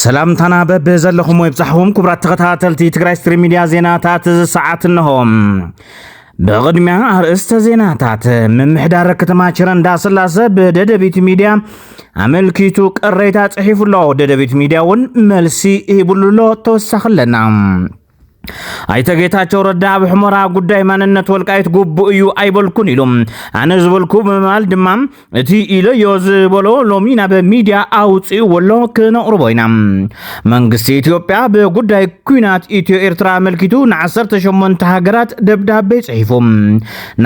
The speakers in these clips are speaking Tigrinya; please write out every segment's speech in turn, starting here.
ሰላምታና በበዘለኹም ወይብጻሕዎም ክብራት ተኸታተልቲ ትግራይ ስትሪም ሚድያ ዜናታት ሰዓት እንሆም በቅድሚያ አርእስተ ዜናታት ምምሕዳር ከተማ ሽረ እንዳስላሴ በደደቢት ሚድያ አመልኪቱ ቅሬታ ጽሒፉሎ ደደቢት ሚድያውን መልሲ ይብሉሎ ተወሳኽለና አይተጌታቸው ረዳ በሕሞራ ጉዳይ ማንነት ወልቃይት ጉቡ እዩ አይበልኩን ኢሉም አነ ዝበልኩ በማል ድማም እቲ ኢለ የዝበሎ ሎሚና በሚዲያ አውጪ ወሎ ከነቅርቦይና መንግስት ኢትዮጵያ በጉዳይ ኩናት ኢትዮ ኤርትራ መልኪቱ ን18 ሀገራት ደብዳቤ ጽሒፉም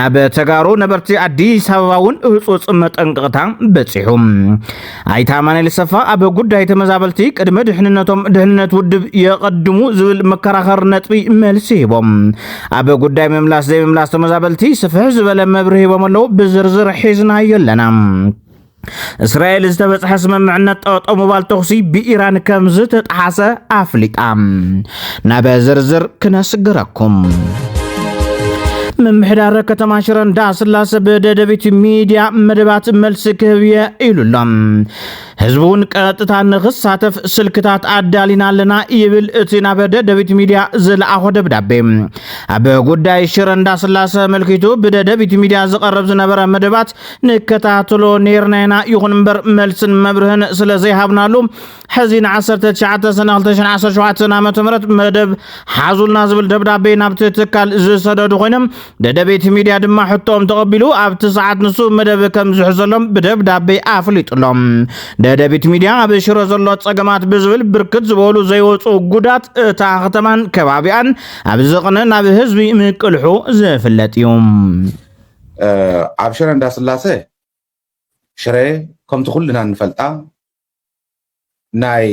ናበተጋሩ ነበርቲ አዲስ አበባውን እጹጽ መጠንቀቅታ በጽሑም አይታማኔል ሰፋ አበ ጉዳይ ተመዛበልቲ ቅድመ ድህንነት ውድብ የቀድሙ ዝብል መከራኸርነት መልሲቦም አበ ጉዳይ መምላስ ዘይ መምላስ ተመዛበልቲ ስፍሕ ዝበለ መብርህ በመለው በዝርዝር ሒዝና የለና እስራኤል ዝተበጽሐ ስምምዕነት ጠጠው ሞባይል ተኽሲ ብኢራን ከምዝ ተጣሐሰ አፍሊጣ ናበ ዝርዝር ክነስግረኩም ምምሕዳር ከተማ ሽረ እንዳስላሴ በደደቢት ሚድያ መደባት መልስ ክህብየ ኢሉሎም ህዝቡን ቀጥታ ንኽሳተፍ ስልክታት አዳሊናለና ይብል እቲ ናበ ደደቢት ሚድያ ዝለኣኾ ደብዳቤ አበ ጉዳይ ሽረ እንዳስላሴ መልኪቱ በደደቢት ሚድያ ዝቐርብ ዝነበረ መደባት ንከታተሎ ነርናይና ይኹን እምበር መልስን መብርህን ስለ ዘይሃብናሉ ሕዚን 19 ሰነ 2017 ዓመተ ምህረት መደብ ሓዙልና ዝብል ደብዳቤ ናብቲ ትካል ዝሰደዱ ኮይኖም ደደቢት ሚድያ ድማ ሕቶም ተቐቢሉ ኣብቲ ሰዓት ንሱ መደብ ከም ዝሕዘሎም ብደብዳቤ አፍሊጡሎም ደደቢት ሚድያ አብ ሽረ ዘሎ ጸገማት ብዝብል ብርክት ዝበሉ ዘይወጹ ጉዳት እታ ከተማን ከባቢያን ኣብ ዝቕነ ናብ ህዝቢ ምቅልሑ ዝፍለጥ እዩ ኣብ ሽረ እንዳስላሴ ሽረ ከምቲ ኩልና ንፈልጣ ናይ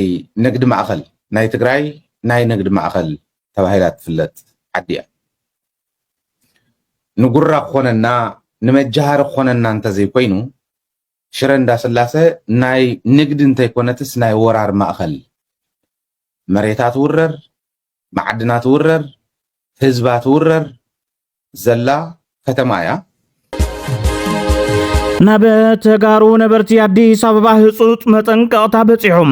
ንግዲ ማእኸል ናይ ትግራይ ናይ ንግዲ ማእኸል ተባሂላ ትፍለጥ ዓዲ እያ ንጉራ ኮነና ንመጃሃር ኮነና እንተ ዘይኮይኑ ሽረ እንዳስላሴ ናይ ንግዲ እንተይ ኮነትስ ናይ ወራር ማእኸል መሬታት ውረር ማዕድናት ውረር ህዝባት ውረር ዘላ ከተማ እያ ናበተጋሩ ነበርቲ አዲስ አበባ ህጹጽ መጠንቀቅታ በጽሑም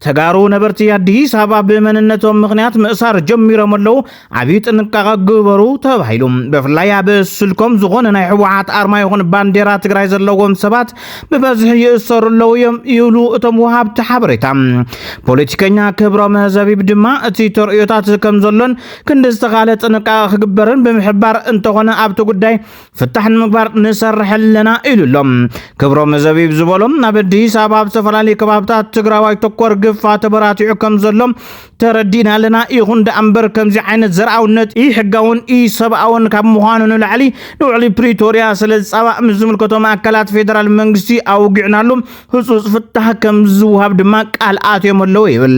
ተጋሩ ነበርቲ አዲስ አበባ በመንነቶም ምክንያት ምእሳር ጀሚሮምለው ዓቢ ጥንቃቄ ግበሩ ተባሂሉ በፍላይ አብ ስልኮም ዝኾነ ናይ ህወሓት አርማ ይኹን ባንዴራ ትግራይ ዘለዎም ሰባት በበዝሕ ይእሰሩለው ይብሉ እቶም ወሃብቲ ሓበሬታ ፖለቲከኛ ክብሮም ዘቢብ ድማ እቲ ተርእዮታት ከም ዘሎን ክንዲ ዝተኻለ ጥንቃቄ ክግበርን ብምሕባር እንተኾነ ኣብቲ ጉዳይ ፍታሕ ንምግባር ንሰርሐለና ኢሉሎ ክብሮም ዘቢብ ዝበሎም ናብ አዲስ አበባ ዝተፈላለዩ ከባቢታት ትግራዋይ ተኮር ግፋ ተበራቲዑ ከም ዘሎም ተረዲናለና ይኹን ደአምበር ከምዚ ዓይነት ዘርአውነት ሕጋውን ሰብአውን ካብ ምዃኑ ንላዕሊ ንውዕሊ ፕሪቶሪያ ስለ ዝፀባእ ምዝምልከቶም አካላት ፌደራል መንግስቲ አውጊዕናሉ ህጹጽ ፍታሕ ከም ዝውሃብ ድማ ቃል ኣትዮም ኣለው ይብል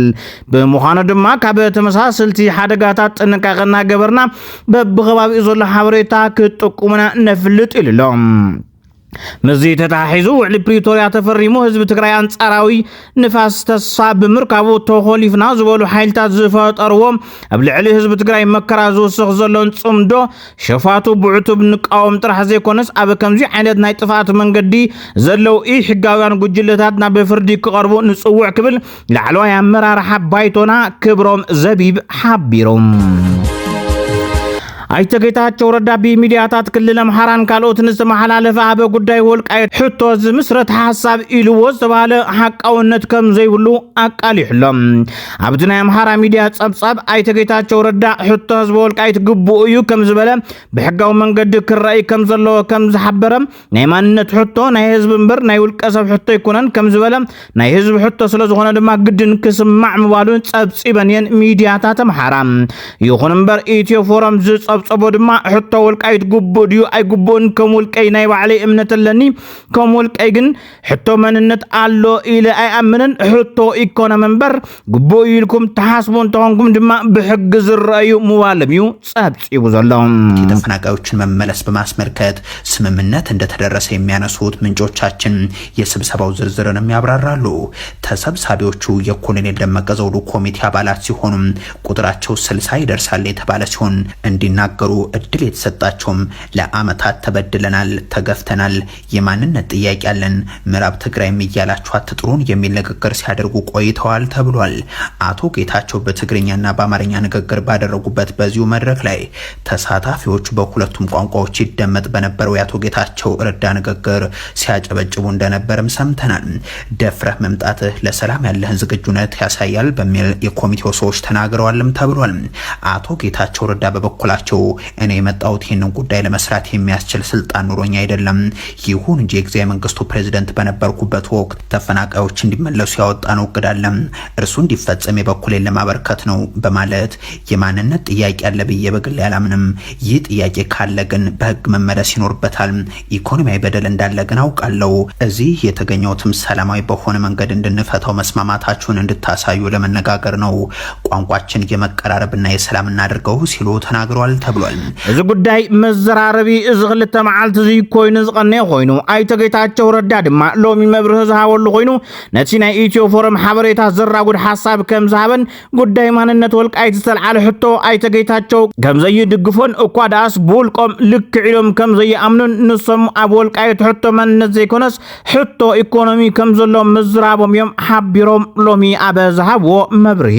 ብምዃኑ ድማ ካብ ተመሳሰልቲ ሓደጋታት ጥንቃቐና ገበርና በብኸባቢኡ ዘሎ ሓበሬታ ክጥቁሙና ነፍልጥ ኢሎም መዚ ተታሒዙ ውዕሊ ፕሪቶሪያ ተፈሪሙ ህዝቢ ትግራይ አንጻራዊ ንፋስ ተስፋ ብምርካቡ ተኾሊፍና ዝበሉ ሓይልታት ዝፈጠርዎም ኣብ ልዕሊ ህዝቢ ትግራይ መከራ ዝውስኽ ዘሎን ጽምዶ ሸፋቱ ብዕቱብ ንቃወም ጥራሕ ዘይኮነስ ኣብ ከምዚ ዓይነት ናይ ጥፋት መንገዲ ዘለው ሕጋውያን ጉጅለታት ናብ ፍርዲ ክቐርቡ ንጽውዕ ክብል ላዕለዋይ ኣመራርሓ ባይቶና ክብሮም ዘቢብ ሓቢሮም አይተጌታቸው ረዳ በሚዲያታት ክልል አምሃራን ካልኦት ንዝተመሓላለፈ አበ ጉዳይ ወልቃይት ሕቶ ዝምስረት ሐሳብ ኢልዎ ዝተባለ ሐቃውነት ከም ዘይብሉ አቃሊሕሎም ኣብቲ ናይ አምሃራ ሚዲያ ጸብጻብ አይተጌታቸው ረዳ ሕቶ ህዝቢ ወልቃይት ግቡእ እዩ ከም ዝበለ ብሕጋዊ መንገዲ ክረአይ ከም ዘሎ ከም ዝሓበረ ናይ ማንነት ሕቶ ናይ ህዝቢ እምበር ናይ ውልቀ ሰብ ሕቶ ይኮነን ከም ዝበለ ናይ ህዝቢ ሕቶ ስለ ዝኾነ ድማ ግድን ክስማዕ ምባሉን ጸብጺበን ሚዲያታት አምሃራ ይኹን እምበር ኢትዮ ፎረም ጸብጾ ድማ ሕቶ ወልቃይት ጉቡእ ድዩ ኣይጉቡእን ከም ወልቀይ ናይ ባዕለይ እምነት ኣለኒ ከም ወልቀይ ግን ሕቶ መንነት ኣሎ ኢለ ኣይኣምንን ሕቶ ኢኮነ መንበር ጉቡእ ኢልኩም ተሓስቡ እንተኾንኩም ድማ ብሕጊ ዝረአዩ ምባለም እዩ ጸብጺቡ ዘሎ ተፈናቃዮችን መመለስ በማስመልከት ስምምነት እንደተደረሰ የሚያነሱት ምንጮቻችን የስብሰባው ዝርዝርንም ያብራራሉ ተሰብሳቢዎቹ የኮሎኔል ደመቀ ዘውዱ ኮሚቴ አባላት ሲሆኑ ቁጥራቸው 60 ይደርሳል የተባለ ሲሆን እንዲና እንዲናገሩ እድል የተሰጣቸውም ለአመታት ተበድለናል፣ ተገፍተናል፣ የማንነት ጥያቄ ያለን ምዕራብ ትግራይም እያላችሁ አትጥሩን የሚል ንግግር ሲያደርጉ ቆይተዋል ተብሏል። አቶ ጌታቸው በትግርኛና በአማርኛ ንግግር ባደረጉበት በዚሁ መድረክ ላይ ተሳታፊዎች በሁለቱም ቋንቋዎች ይደመጥ በነበረው የአቶ ጌታቸው ረዳ ንግግር ሲያጨበጭቡ እንደነበርም ሰምተናል። ደፍረህ መምጣትህ ለሰላም ያለህን ዝግጁነት ያሳያል በሚል የኮሚቴው ሰዎች ተናግረዋልም ተብሏል። አቶ ጌታቸው ረዳ በበኩላቸው እኔ የመጣሁት ይህንን ጉዳይ ለመስራት የሚያስችል ስልጣን ኑሮኝ አይደለም፣ ይሁን እንጂ የጊዜያዊ መንግስቱ ፕሬዝዳንት በነበርኩበት ወቅት ተፈናቃዮች እንዲመለሱ ያወጣነው እቅድ አለ፣ እርሱ እንዲፈጸም የበኩሌን ለማበርከት ነው በማለት የማንነት ጥያቄ አለ ብዬ በግል ያላምንም፣ ይህ ጥያቄ ካለ ግን በህግ መመለስ ይኖርበታል፣ ኢኮኖሚያዊ በደል እንዳለ ግን አውቃለሁ፣ እዚህ የተገኘውትም ሰላማዊ በሆነ መንገድ እንድንፈታው መስማማታችሁን እንድታሳዩ ለመነጋገር ነው፣ ቋንቋችን የመቀራረብና የሰላም እናድርገው ሲሉ ተናግረዋል ተብሏል። እዚ ጉዳይ መዘራረቢ እዚ ክልተ መዓልቲ እዚ ኮይኑ ዝቀነየ ኮይኑ ኣይተ ጌታቸው ረዳ ድማ ሎሚ መብርህ ዝሃበሉ ኮይኑ ነቲ ናይ ኢትዮ ፎረም ሓበሬታ ዘራጉድ ሓሳብ ከም ዝሃበን ጉዳይ ማንነት ወልቃይት ዝተልዓለ ሕቶ ኣይተ ጌታቸው ከም ዘይድግፎን እኳ ዳስ ብውልቆም ልክዕ ኢሎም ከም ዘይኣምኑን ንሶም ኣብ ወልቃይት ሕቶ ማንነት ዘይኮነስ ሕቶ ኢኮኖሚ ከም ዘሎ ምዝራቦም እዮም ሓቢሮም ሎሚ ኣበ ዝሃብዎ መብርሂ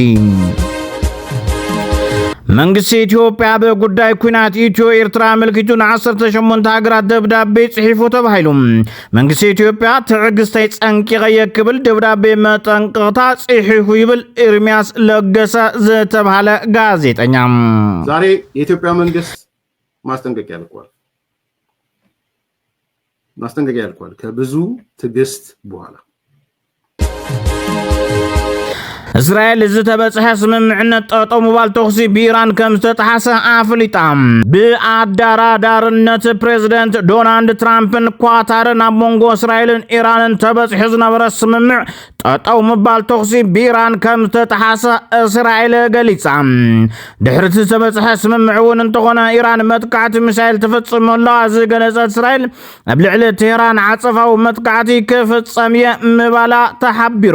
መንግስት ኢትዮጵያ በጉዳይ ኩናት ኢትዮ ኤርትራ መልክቱን 18 ሀገራት ደብዳቤ ጽሒፉ ተባሂሉ መንግስት ኢትዮጵያ ትዕግስተይ ጸንቂቀ የክብል ደብዳቤ መጠንቀታ ጽሒፉ ይብል ኤርሚያስ ለገሰ ዘተባለ ጋዜጠኛ ዛሬ የኢትዮጵያ መንግስት ማስጠንቀቂያ ያልኳል ከብዙ ትግስት በኋላ እስራኤል ዝተበጽሐ ስምምዕነት ጠጠው ሙባል ተኽሲ ብኢራን ከም ዝተጣሓሰ ኣፍሊጣ ብኣዳራዳርነት ፕሬዝደንት ዶናልድ ትራምፕን ኳታርን ኣብ መንጎ እስራኤልን ኢራንን ተበጽሐ ዝነበረ ስምምዕ ጠጠው ሙባል ተኽሲ ብኢራን ከም ዝተጣሓሰ እስራኤል ገሊጻ ድሕርቲ ዝተበጽሐ ስምምዕ እውን እንተኾነ ኢራን መጥቃዕቲ ሚሳኤል ትፍጽም ኣለዋ ዝገለጸት እስራኤል ኣብ ልዕሊ ቴህራን ዓጸፋዊ መጥቃዕቲ ክፍጸም እየ ምባላ ተሓቢሩ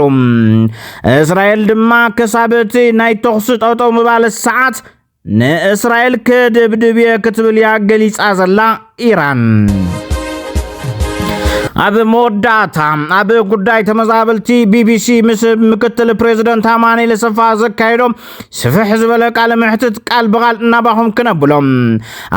እስራኤል ድማ ከሳበቲ ናይ ተኽሲ ጠጠው ምባል ሰዓት ንእስራኤል ከድብድብየ ክትብል ያ ገሊጻ ዘላ ኢራን ኣብ መወዳእታ ኣብ ጉዳይ ተመዛበልቲ ቢቢሲ ምስ ምክትል ፕሬዝደንት አማኑኤል ሰፋ ዘካይዶም ስፍሕ ዝበለ ቃለ ምሕትት ቃል በቃል እናባኹም ክነብሎም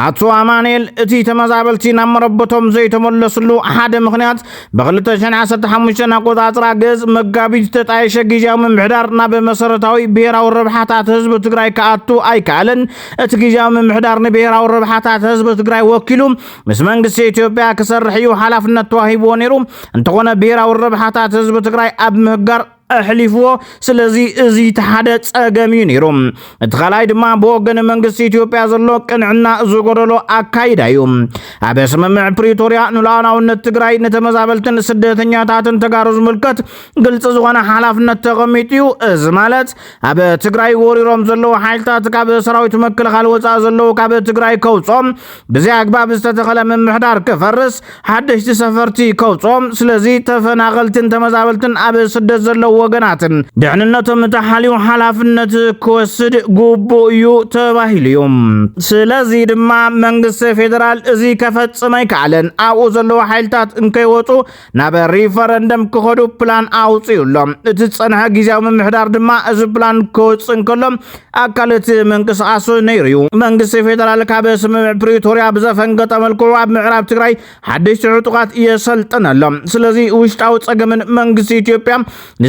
አቶ አማኑኤል እቲ ተመዛበልቲ ናብ መረበቶም ዘይተመለሱሉ ሓደ ምክንያት በ2015 አቆጣጽራ ገዝ መጋቢት ተጣይሸ ጊዜያዊ ምምሕዳር ናብ መሰረታዊ ብሔራዊ ረብሓታት ህዝቢ ትግራይ ከኣቱ ኣይከኣለን እቲ ጊዜያዊ ምምሕዳር ንብሔራዊ ረብሓታት ህዝቢ ትግራይ ወኪሉ ምስ መንግስቲ ኢትዮጵያ ክሰርሕ እዩ ሓላፍነት ተዋሂቡ ونيرو انتقونا بيرا والربحات حزب تግራይ ኣብ ምህጋር أحلفوا سلزي زي تحدث أجمعي نيروم تخلّي دم بوجن منجس إثيوبيا زلوا كنعنا زوجرلو أكيد أيوم أبى سمع بريتوريا نلانا ونتجري نتمزابلتن سدتنيا تاتن تجارز ملكت قلت زوانا حلاف نتغميتيو زمالت أبى تجري وريروم زلوا حيلتا تكاب سراويت مكل خلوت زلوا كاب تجري كوصوم بزي أكباب استدخل من محدار كفرس حدش سفرتي كوصوم سلزي تفناغلتن تمزابلتن أبى سدت زلوا ወገናትን ደህንነቱም ተሐሊው ሐላፍነት ከወስድ ጉቦዩ ተባሂልዮም ስለዚህ ድማ መንግስት ፌደራል እዚ ከፈጽመይ ካለን አው ዘለው ኃይልታት እንከይወጡ ናብ ሪፈረንደም ክኸዱ ፕላን አውጽዩሎም እቲ ጸንሐ ጊዜያዊ ምምሕዳር ድማ እዚ ፕላን ከወጽን ከሎም አካለት መንቀሳቀሱ ነይሩ መንግስት ፌደራል ካብ ስምምዕ ፕሪቶሪያ ብዘፈንገጠ መልክዑ ኣብ ምዕራብ ትግራይ ሓደሽቲ ዕጡቃት የሰልጥነሎም ስለዚህ ውሽጣዊ ጸገምን መንግስት ኢትዮጵያ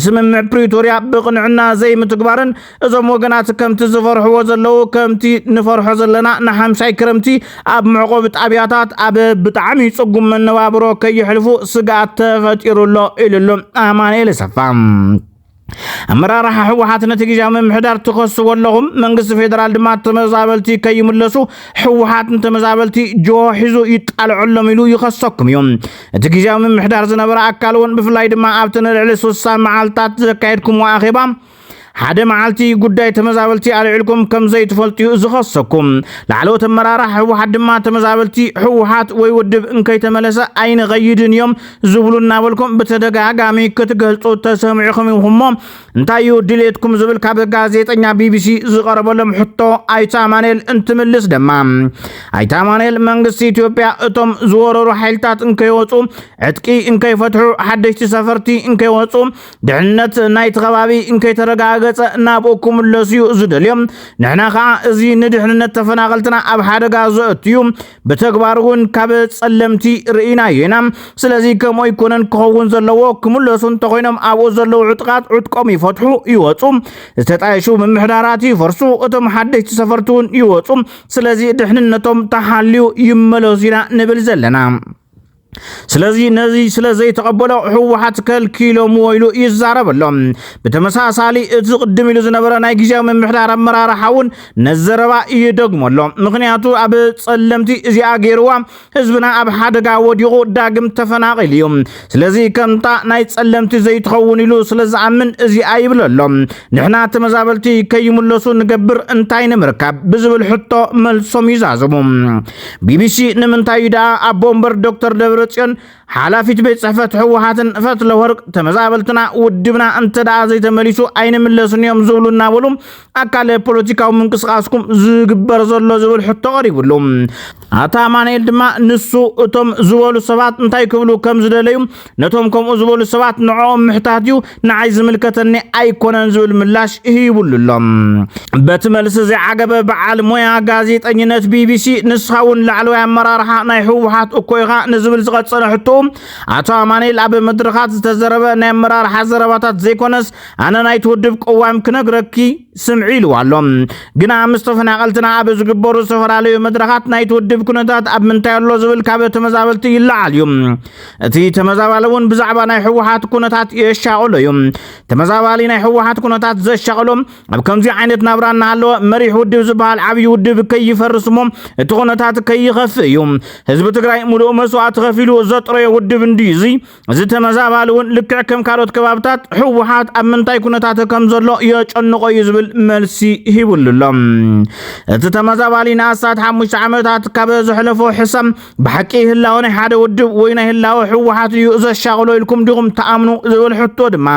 ስምምዕ ፕሪቶሪያ ብቕንዕና ዘይምትግባርን እዞም ወገናት ከምቲ ዝፈርሕዎ ዘለው ከምቲ ንፈርሖ ዘለና ን50 ክረምቲ ኣብ ምዕቆብ ጣብያታት ኣብ ብጣዕሚ ጽጉም መነባብሮ ከይሕልፉ ስጋት ተፈጢሩሎ ኢሉሎም አማኑኤል ሰፋ أمرار حوحات نتيجة من محدار تخص واللهم من قص فيدرال دمات تمزابلتي كي يملسو حوحات تمزابلتي جوحزو يتقال علميلو يخصكم يوم نتيجة من محدار زنبرا أكالون بفلايد ما أبتنا العلسو السامعالتات كايدكم وآخبام ሓደ መዓልቲ ጉዳይ ተመዛበልቲ አልዕልኩም ከም ዘይትፈልጡ ዝኸሰኩም ላዕለዎት አመራርሓ ህወሓት ድማ ተመዛበልቲ ህወሓት ወይ ውድብ እንከይ ተመለሰ አይነ ገይድን ዮም ዝብሉና በልኩም በተደጋጋሚ ክትገልጹ ተሰምዑኩም ይኹም እንታዩ ድሌትኩም ዝብል ካብ ጋዜጠኛ ቢቢሲ ዝቀረበሎም ሕቶ አይታ ማኔል እንትምልስ ደማ አይታ ማኔል መንግስቲ ኢትዮጵያ እቶም ዝወረሩ ኃይልታት እንከይወጹ ዕጥቂ እንከይፈትሑ ሓደሽቲ ሰፈርቲ እንከይወጹ ድሕነት ናይ ተኸባቢ እንከይተረጋገጸ ናብኡኩም ለስዩ ዝደልዮም ንሕና ከዓ እዚ ንድሕነት ተፈናቀልትና ኣብ ሓደጋ ዘእትዩ በተግባሩን ካብ ጸለምቲ ርኢና የና ስለዚ ከመይ ኮነን ክኸውን ዘለዎ ክምለሱን ተኾይኖም ኣብኡ ዘለው ዕጥቃት ዕጥቆም ይፈትሑ ይወጹ ዝተጣየሹ ምምሕዳራት ይፈርሱ እቶም ሓደሽቲ ሰፈርቱን ይወጹ ስለዚ ድሕነቶም ተሓልዩ ይመለሱና ንብል ዘለና ስለዚ ነዚ ስለዘይ ተቀበለው ህወሓት ከልኪሎም ወይሉ ይዛረበሎም በተመሳሳሊ እቲ ቅድም ኢሉ ዝነበረ ናይ ጊዜያዊ ምምሕዳር አመራርሓውን ነዘረባ ይደግመሎ ምክንያቱ ኣብ ጸለምቲ እዚኣ ገይርዋ ህዝብና ኣብ ሓደጋ ወዲቑ ዳግም ተፈናቂሉ እዩ ስለዚ ከምታ ናይ ጸለምቲ ዘይትኸውን ኢሉ ስለዝኣምን እዚ ኣይብለሎም ንሕና ተመዛበልቲ ከይምለሱ ንገብር እንታይ ንምርካብ ብዝብል ሕቶ መልሶም ይዛዘሙ ቢቢሲ ንምንታይ ዳ ኣብ ቦምበር ዶክተር ደብረ ጽዮን ሓላፊት ቤት ጽሕፈት ህወሓትን ፈትለ ወርቅ ተመዛበልትና ውድብና እንተዳ ዘይተመሊሱ አይነ ምለሱንዮም ዝብሉና በሉ አካል ፖለቲካዊ ምንቅስቃስኩም ዝግበር ዘሎ ዝብል ሕቶ ቀሪብሉ አታ ማኔል ድማ ንሱ እቶም ዝበሉ ሰባት እንታይ ክብሉ ከም ዝደለዩ ነቶም ከምኡ ዝበሉ ሰባት ንዖም ምሕታትዩ ንዓይ ዝምልከተኒ ኣይኮነን ዝብል ምላሽ ይብሉሎም በትመልስ ዘዓገበ በዓል ሞያ ጋዜጠኝነት ቢቢሲ ንስኻውን ላዕለዋይ አመራርሓ ናይ ህወሓት እኮይኻ ንዝብል ዝቀጸለ ሕቶ አቶ ማኔል ኣብ መድረኻት ዝተዘረበ ናይ አመራርሓ ዘረባታት ዘይኮነስ ኣነ ናይ ትውድብ ቀዋም ክነግረኪ ስምዒ ኢልዋሎም ግና ምስ ተፈናቀልትና ኣብ ዝግበሩ ዝተፈላለዩ መድረኻት ናይ ትውድብ ኩነታት ኣብ ምንታይ ኣሎ ዝብል ካብ ተመዛበልቲ ይለዓል እዩ እቲ ተመዛባለውን ብዛዕባ ናይ ህወሓት ኩነታት የሻቀሎ እዩ ተመዛባሊ ናይ ህወሓት ኩነታት ዘሻቀሎም ኣብ ከምዚ ዓይነት ናብራ እናሃለወ መሪሕ ውድብ ዝበሃል ዓብይ ውድብ ከይፈርስሞ እቲ ኩነታት ከይኸፍ እዩ ህዝቢ ትግራይ ሙሉእ መስዋዕት ከፊሉ ዘጥረየ ውድብ እንዲዚ እዚ ተመዛባለውን ልክዕ ከም ካልኦት ከባብታት ህወሓት ኣብ ምንታይ ኩነታት ከም ዘሎ የጨንቆ እዩ ዝብል መልሲ ይብሉሎም እቲ ተመዛባሊ ንኣሳት 5 ዓመታት ካብ ዝሕለፎ ሕሰም ብሓቂ ህላው ናይ ሓደ ውድብ ወይ ናይ ህላው ህወሓት እዩ ዘሻቅሎ ኢልኩም ዲኹም ተኣምኑ ዝብል ሕቶ ድማ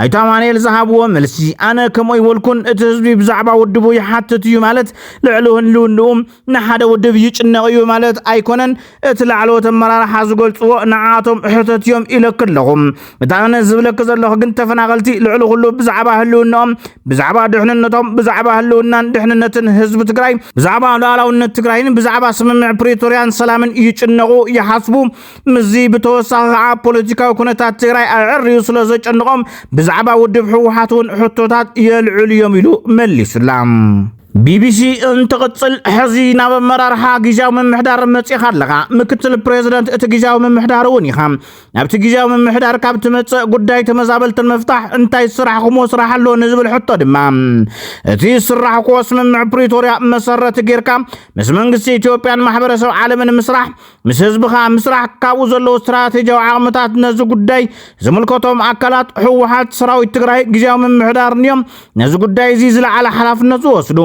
አይታ ማኔል ዝሃብዎ መልሲ ኣነ ከመይ ወልኩን እቲ ህዝቢ ብዛዕባ ውድቡ ይሓትት እዩ ማለት ልዕሊ ህልውንኡ ንሓደ ውድብ ይጭነቕ እዩ ማለት ኣይኮነን እቲ ላዕለዎት አመራርሓ ዝገልጽዎ ንዓቶም ሕተት እዮም ኢለክለኹም እታ ኣነ ዝብለክ ዘለኹ ግን ተፈናቀልቲ ልዕሊ ኩሉ ብዛዕባ ህልውንኦም ብዛዕባ ድሕንነቶም ብዛዕባ ህልውናን ድሕንነትን ህዝቢ ትግራይ ብዛዕባ ሉዓላውነት ትግራይን ብዛዕባ ስምምዕ ፕሪቶሪያን ሰላምን ይጭነቁ ይሓስቡ ምዚ ብተወሳኺ ፖለቲካዊ ኩነታት ትግራይ ኣዕርዩ ስለዘጨንቆም ብዛዕባ ውድብ ህወሓትን ሕቶታት የልዕሉ እዮም ኢሉ መሊሱላም ቢቢሲ እንተቀጽል ሕዚ ናብ አመራርሓ ጊዜያዊ ምምሕዳር መጽኢኻ ኣለኻ ምክትል ፕሬዝዳንት እቲ ጊዜያዊ ምምሕዳር እውን ኢኻ ናብቲ ጊዜያዊ ምምሕዳር ካብ ትመጽእ ጉዳይ ተመዛበልትን መፍታሕ እንታይ ስራሕኩሞ ስራሕ ኣሎ ንዝብል ሕቶ ድማ እቲ ስራሕኩ ስምምዕ ፕሪቶሪያ መሰረት ጌርካ ምስ መንግስቲ ኢትዮጵያን ማሕበረሰብ ዓለምን ምስራሕ ምስ ህዝብኻ ምስራሕ ካብኡ ዘለው ስትራቴጂያዊ ዓቕምታት ነዚ ጉዳይ ዝምልከቶም አካላት ህወሓት ሰራዊት ትግራይ ጊዜያዊ ምምሕዳር እዮም ነዚ ጉዳይ እዚ ዝለዓለ ሓላፍነት ዝወስዱ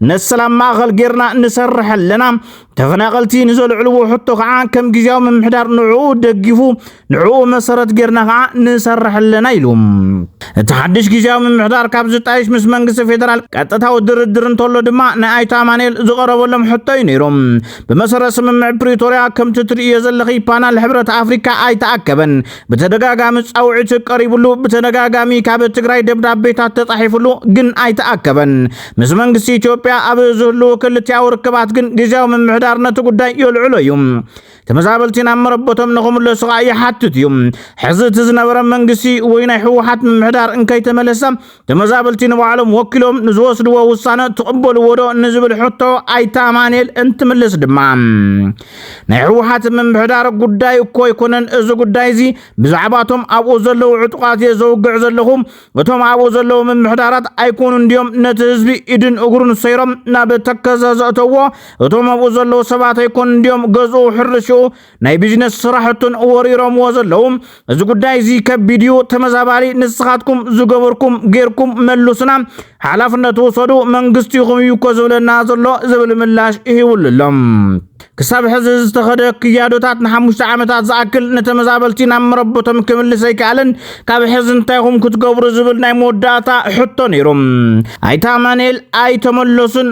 ነሰላም ማእኸል ጌርና ንሰርሕ ኣለና ተፈናቀልቲ ንዘልዕልዎ ሕቶ ከዓ ከም ጊዜያዊ ምምሕዳር ንዕኡ ደጊፉ ንዕኡ መሰረት ጌርና ከዓ ንሰርሕ ኣለና ኢሉ እቲ ሓድሽ ጊዜያዊ ምምሕዳር ካብ ዝጣይሽ ምስ መንግስቲ ፌደራል ቀጥታዊ ድርድር እንተሎ ድማ ናይ አይታ ማኔል ዝቀረበሎም ሕቶ እዩ ነይሮም ብመሰረት ስምምዕ ፕሪቶሪያ ከምቲ ትርእዮ ዘለኺ ፓናል ሕብረት አፍሪካ ኣይተኣከበን በተደጋጋሚ ጻውዒት ቀሪብሉ በተደጋጋሚ ካብ ትግራይ ደብዳቤታት ተጻሒፍሉ ግን ኣይተኣከበን ምስ መንግስቲ ኢትዮጵያ ኣብ ዝህሉ ክልቲያዊ ርክባት ግን ጊዜያዊ ምምሕዳርነት ጉዳይ የልዕሎ እዩ ተመዛበልቲና መረበቶም ንኹምለሱ ይሓትት እዩ ሕዚ ዝነበረ መንግስቲ ወይ ናይ ህወሓት ምምሕዳር እንከይ ተመለሰ ተመዛበልቲ ንባዕሎም ወኪሎም ንዝወስድዎ ውሳነ ተቀበልዎ ዶ ንዝብል ሕቶ አይታ ማኔል እንትምልስ ድማ ናይ ህወሓት ምምሕዳር ጉዳይ እኮ ይኮነን እዚ ጉዳይ እዚ ብዛዕባቶም ኣብኡ ዘለው ዕጡቃት የዘውግዕ ዘለኹም እቶም ኣብኡ ዘለው ምምሕዳራት ኣይኮኑ እንዲዮም ነቲ ህዝቢ ኢድን እግሩን ሰይሮም ናብ ተከዘ ዘእተዎ እቶም ኣብኡ ዘለው ሰባት ኣይኮኑ እንዲዮም ገዝኡ ሕርሽኡ ናይ ቢዝነስ ስራሕቱን ወሪሮም ወዘለው እዚ ጉዳይ እዚ ከቢድዮ ተመዛባሪ ንስኻትኩም ዝገበርኩም ጌርኩም መልሱና ሓላፍነት ወሰዱ መንግስቲ ይኹም ይኮ ዝብለና ዘሎ ዝብል ምላሽ ይህውልሎም ክሳብ ሕዚ ዝተኸደ ክያዶታት ን5 ዓመታት ዝኣክል ነተመዛበልቲ ናብ መረቦቶም ክምልስ ኣይከኣልን ካብ ሕዚ እንታይኹም ክትገብሩ ዝብል ናይ መወዳእታ ሕቶ ነይሮም ኣይታ ማንኤል ኣይተመለሱን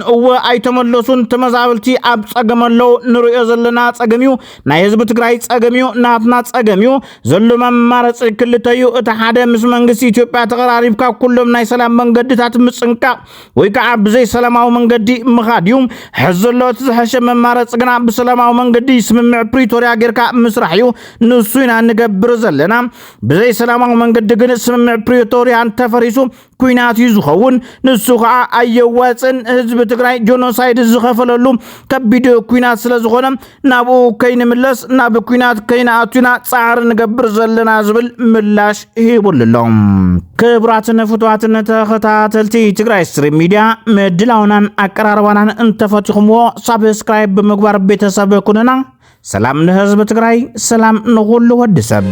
ኣይተመለሱን ተመዛበልቲ ኣብ ጸገመለው ንሪኦ ዘለና ጸገሚዩ ናይ ህዝቢ ትግራይ ጸገሚዩ ናትና ጸገሚዩ ዘሎ መማረጽ ክልተዩ እቲ ሓደ ምስ መንግስቲ ኢትዮጵያ ተቀራሪብካ ኩሎም ናይ ሰላም መንገድታት ምጽንቃቅ ወይ ከዓ ብዘይ ሰላማዊ መንገዲ ምኻድዩ ሕዚ ዘሎ እቲ ዝሐሸ መማረጽ ግና بسلاماو منجدي سمع بريتوريا غيركا مسرحيو نسوينا نغبر زلنا بزي سلاماو منجد غن سمع بريتوريا تفريسو كوينات يزخون نسوخا ايواتن حزب تግራይ جنوسايد زخفللو كبيدو كوينات سلازخونم نابو كاين ملس نابو كوينات كاين اتونا صار نغبر زلنا زبل ملاش يبوللهم كبراتنا فتواتنا تخاتلتي تግራይ ستريم ميديا مدلاونان اقراربانان انتفتخمو سبسكرايب بمغبار ቤተሰብ ኩነና ሰላም ለህዝብ ትግራይ ሰላም ንሁሉ ወድሰብ